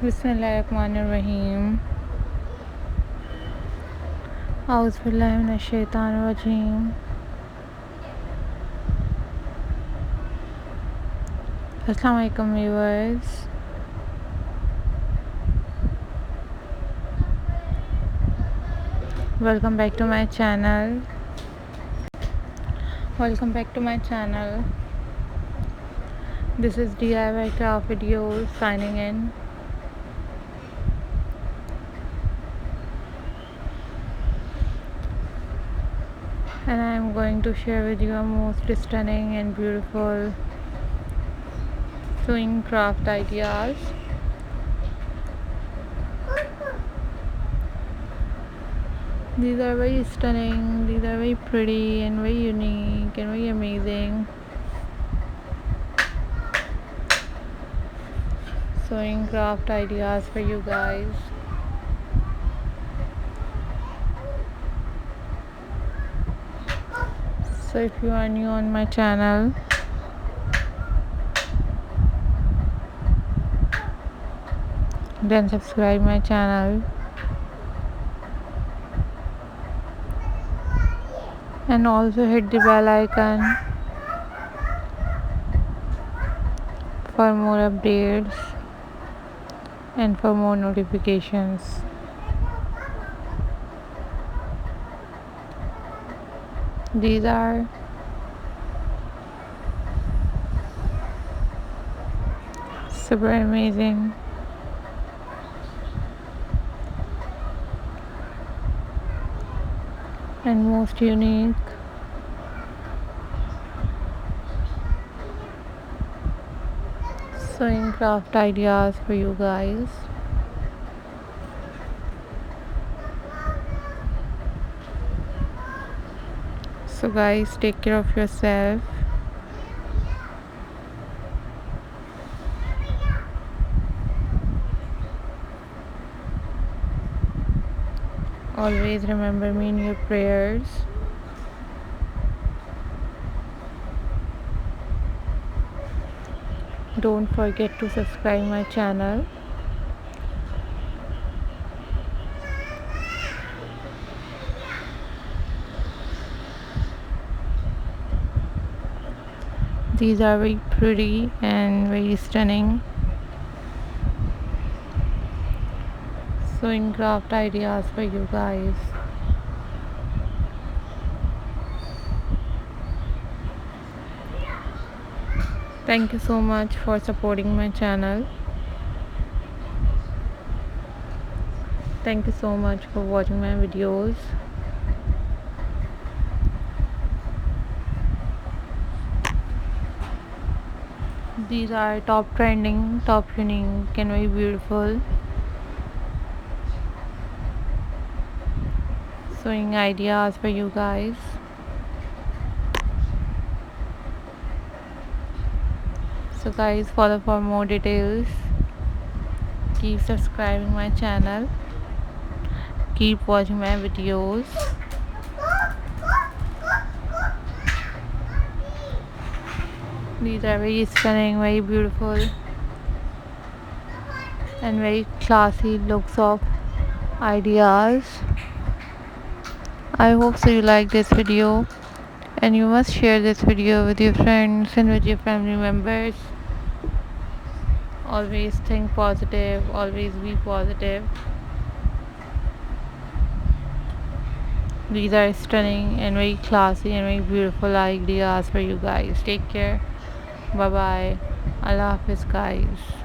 बिस्मिल्लाहिर्रहमानिर्रहीम। औज़ुबिल्लाहि मिनश्शैतानिर्रजीम। अस्सलाम वालेकुम viewers. Welcome back to my channel. Welcome back to my channel. This is DIY Craft Videos signing in. And I am going to share with you a most stunning and beautiful sewing craft ideas. These are very stunning, these are very pretty and very unique and very amazing sewing craft ideas for you guys. So if you are new on my channel, then subscribe my channel and also hit the bell icon for more updates and for more notifications. These are super amazing and most unique sewing craft ideas for you guys. So guys, take care of yourself. Always remember me in your prayers. Don't forget to subscribe my channel. These are very pretty and very stunning sewing craft ideas for you guys. Thank you so much for supporting my channel. Thank you so much for watching my videos. These are top trending, top unique and very beautiful sewing ideas for you guys. So guys, follow for more details. Keep subscribing my channel. Keep watching my videos. These are very stunning, very beautiful and very classy looks of ideas. I hope so you like this video, and you must share this video with your friends and with your family members. Always think positive, always be positive. These are stunning and very classy and very beautiful ideas for you guys. Take care. Bye bye. Allah Hafiz guys.